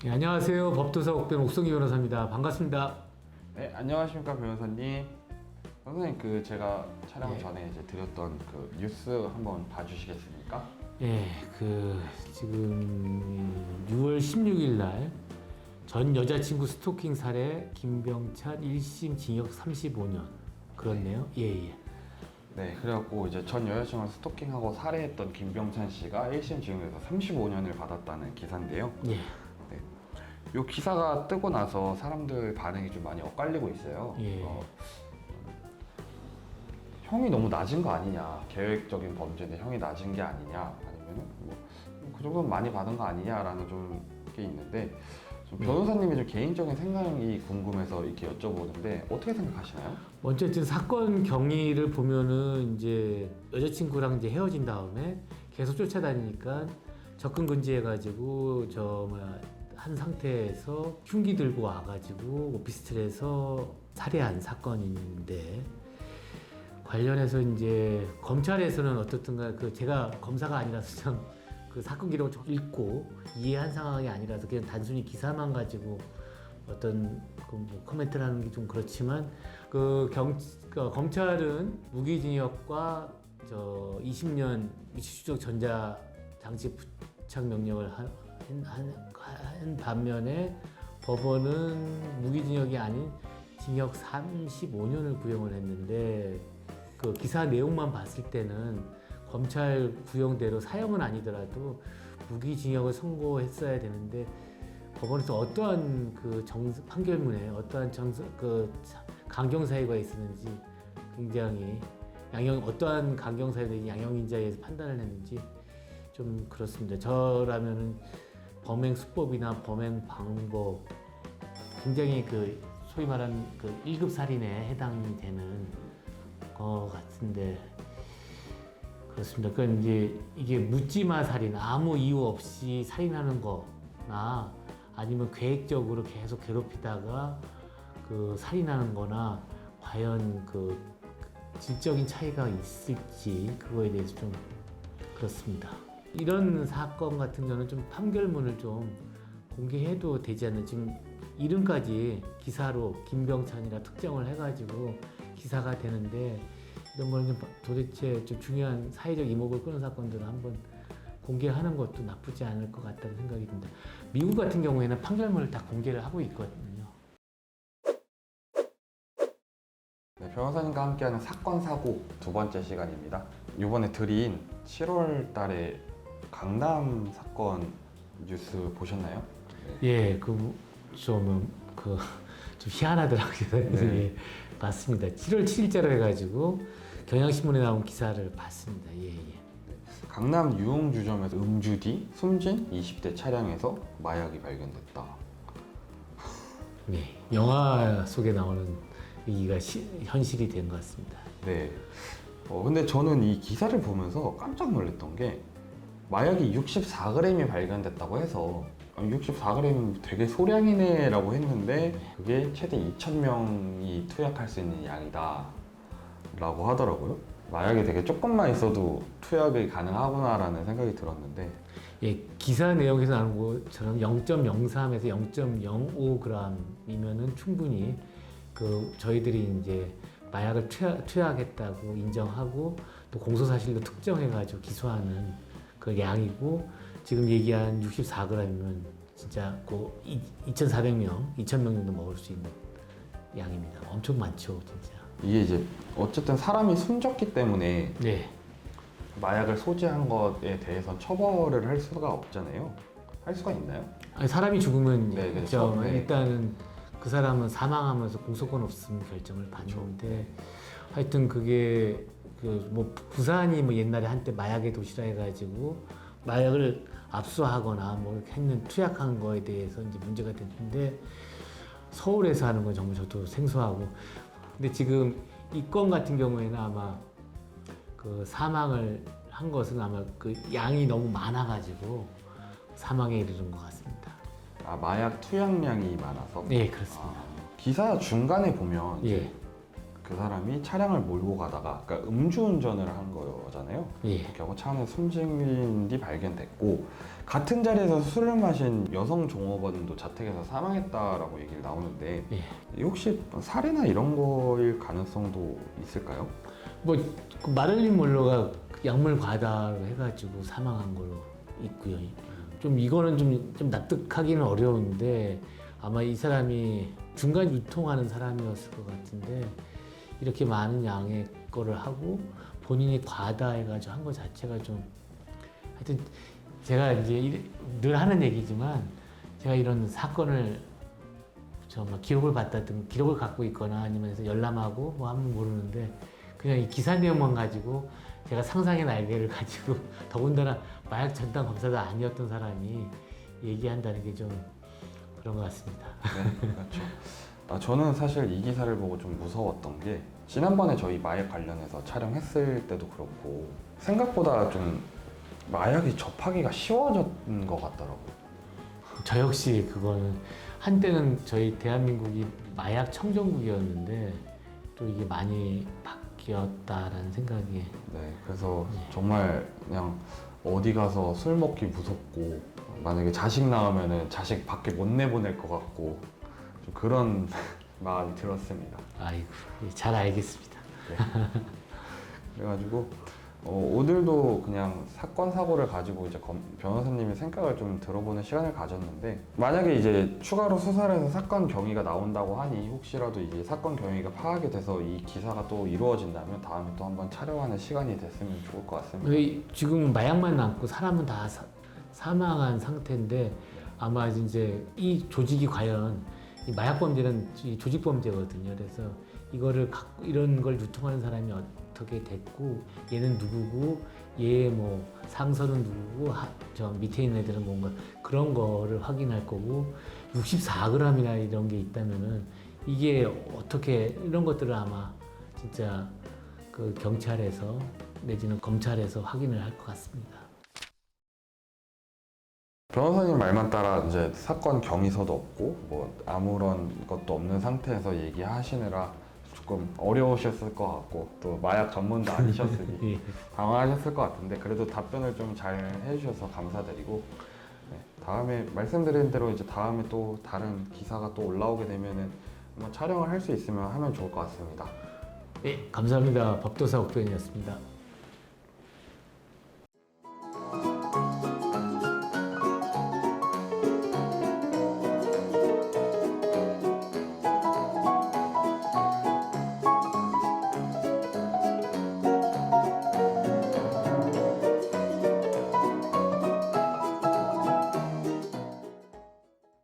네, 안녕하세요. 법도사 옥변 옥성희 변호사입니다. 반갑습니다. 네, 안녕하십니까 변호사님. 선생님, 제가 촬영 네. 전에 이제 드렸던 그 뉴스 한번 봐주시겠습니까? 예, 지금 6월 16일 날 전 여자친구 스토킹 살해 김병찬 1심 징역 35년. 그렇네요. 예, 예. 네, 그래갖고 이제 전 여자친구를 스토킹하고 살해했던 김병찬 씨가 1심 징역에서 35년을 받았다는 기사인데요. 예. 네, 이 기사가 뜨고 나서 사람들 반응이 좀 많이 엇갈리고 있어요. 예. 형이 너무 낮은 거 아니냐, 계획적인 범죄인데 형이 낮은 게 아니냐, 아니면은 그 정도는 많이 받은 거 아니냐라는 좀 게 있는데, 좀 변호사님의 좀 개인적인 생각이 궁금해서 이렇게 여쭤보는데 어떻게 생각하시나요? 어쨌든 사건 경위를 보면은 이제 여자친구랑 이제 헤어진 다음에 계속 쫓아다니니까 접근 금지해가지고 한 상태에서 흉기 들고 와가지고 오피스텔에서 살해한 사건인데, 관련해서 이제 검찰에서는 어떻든가 제가 검사가 아니라서 좀 그 사건 기록을 좀 읽고 이해한 상황이 아니라서 그냥 단순히 기사만 가지고 어떤 뭐 코멘트를 하는 게 좀 그렇지만, 검찰은 무기징역과 20년 위치추적 전자장치 부착 명령을 한 반면에 법원은 무기징역이 아닌 징역 35년을 구형을 했는데, 그 기사 내용만 봤을 때는 검찰 구형대로 사형은 아니더라도 무기징역을 선고했어야 되는데, 법원에서 어떠한 판결문에 어떠한 강경 사유가 있었는지, 굉장히 어떠한 강경 사유들이 양형인자에 의해서 판단을 했는지 좀 그렇습니다. 저라면은 범행 수법이나 범행 방법, 굉장히 소위 말하는 1급 살인에 해당이 되는 것 같은데, 그렇습니다. 그러니까 이게 묻지마 살인, 아무 이유 없이 살인하는 거나 아니면 계획적으로 계속 괴롭히다가 살인하는 거나, 과연 질적인 차이가 있을지, 그거에 대해서 좀 그렇습니다. 이런 사건 같은 경우는 좀 판결문을 좀 공개해도 되지 않나. 지금 이름까지 기사로 김병찬이라 특정을 해가지고 기사가 되는데, 이런 거는 도대체 좀 중요한 사회적 이목을 끄는 사건들은 한번 공개하는 것도 나쁘지 않을 것 같다는 생각이 듭니다. 미국 같은 경우에는 판결문을 다 공개를 하고 있거든요. 네, 변호사님과 함께하는 사건 사고 두 번째 시간입니다. 이번에 드린 7월 달에 강남 사건 뉴스 보셨나요? 예, 좀 희한하더라고요. 네. 예, 봤습니다. 7월 7일자로 해가지고 경향신문에 나온 기사를 봤습니다. 예, 예. 강남 유흥주점에서 음주 뒤 숨진 20대 차량에서 마약이 발견됐다. 네, 영화 속에 나오는 얘기가 현실이 된 것 같습니다. 네. 근데 저는 이 기사를 보면서 깜짝 놀랐던 게, 마약이 64g이 발견됐다고 해서 64g이면 되게 소량이네 라고 했는데, 그게 최대 2,000명이 투약할 수 있는 양이다 라고 하더라고요. 마약이 되게 조금만 있어도 투약이 가능하구나 라는 생각이 들었는데, 예, 기사 내용에서 나온 것처럼 0.03에서 0.05g이면은 충분히 저희들이 이제 마약을 투약했다고 인정하고 또 공소사실로 특정해가지고 기소하는 그 양이고, 지금 얘기한 64g이면 진짜 2,400명, 2,000명 정도 먹을 수 있는 양입니다. 엄청 많죠, 진짜. 이게 이제 어쨌든 사람이 숨졌기 때문에 네. 마약을 소지한 것에 대해서 처벌을 할 수가 없잖아요. 할 수가 있나요? 아니, 사람이 죽으면 네, 그렇죠. 네. 일단은 그 사람은 사망하면서 공소권 없음 결정을 받는데, 하여튼 그게 부산이 옛날에 한때 마약의 도시라 해가지고 마약을 압수하거나 이렇게 했는 투약한 거에 대해서 이제 문제가 됐는데, 서울에서 하는 건 정말 저도 생소하고. 근데 지금 이 건 같은 경우에는 아마 사망을 한 것은 아마 양이 너무 많아가지고 사망에 이르는 것 같습니다. 아, 마약 투약량이 많아서? 네, 그렇습니다. 기사 중간에 보면 예. 그 사람이 차량을 몰고 가다가, 그러니까 음주운전을 한 거잖아요. 예. 그렇게 하고 차 안에 숨진 뒤 발견됐고, 같은 자리에서 술을 마신 여성 종업원도 자택에서 사망했다라고 얘기를 나오는데 혹시 살해나 이런 거일 가능성도 있을까요? 뭐그 마릴린 monroe가 약물 과다로 해가지고 사망한 걸로 있고요. 좀 이거는 좀 납득하기는 어려운데 아마 이 사람이 중간 유통하는 사람이었을 것 같은데 이렇게 많은 양의 거를 하고 본인이 과다해가지고 한 것 자체가 좀 하여튼 제가 이제 늘 하는 얘기지만 제가 이런 사건을 정말 기록을 받았든 기록을 갖고 있거나 아니면 해서 열람하고 뭐 하면 모르는데 그냥 이 기사 내용만 가지고 제가 상상의 날개를 가지고 더군다나 마약 전담 검사도 아니었던 사람이 얘기한다는 게 좀 그런 것 같습니다. 네, 그렇죠. 저는 사실 이 기사를 보고 좀 무서웠던 게 지난번에 저희 마약 관련해서 촬영했을 때도 그렇고 생각보다 좀 마약이 접하기가 쉬워졌는 것 같더라고요. 저 역시 그거는 한때는 저희 대한민국이 마약 청정국이었는데 또 이게 많이 바뀌었다라는 생각이 네, 그래서 정말 그냥 어디 가서 술 먹기 무섭고 만약에 자식 낳으면은 자식 밖에 못 내보낼 것 같고 좀 그런 마음이 들었습니다. 아이고 잘 알겠습니다. 그래가지고 오늘도 그냥 사건 사고를 가지고 이제 변호사님의 생각을 좀 들어보는 시간을 가졌는데 만약에 이제 추가로 수사를 해서 사건 경위가 나온다고 하니 혹시라도 이제 사건 경위가 파악이 돼서 이 기사가 또 이루어진다면 다음에 또 한번 촬영하는 시간이 됐으면 좋을 것 같습니다. 지금 마약만 남고 사람은 다 사망한 상태인데 아마 이제 이 조직이 과연 이 마약 범죄는 이 조직 범죄거든요. 그래서 이거를 갖고 이런 걸 유통하는 사람이 어떻게 됐고 얘는 누구고 얘의 뭐 상선은 누구고 저 밑에 있는 애들은 뭔가 그런 거를 확인할 거고 64g이나 이런 게 있다면은 이게 어떻게 이런 것들을 아마 진짜 그 경찰에서 내지는 검찰에서 확인을 할 것 같습니다. 변호사님 말만 따라 이제 사건 경위서도 없고 뭐 아무런 것도 없는 상태에서 얘기하시느라 조금 어려우셨을 것 같고 또 마약 전문도 아니셨으니 예. 당황하셨을 것 같은데 그래도 답변을 좀 잘 해주셔서 감사드리고 네, 다음에 말씀드린 대로 이제 다음에 또 다른 기사가 또 올라오게 되면은 한번 촬영을 할 수 있으면 하면 좋을 것 같습니다. 네, 감사합니다. 법도사 옥도현이었습니다.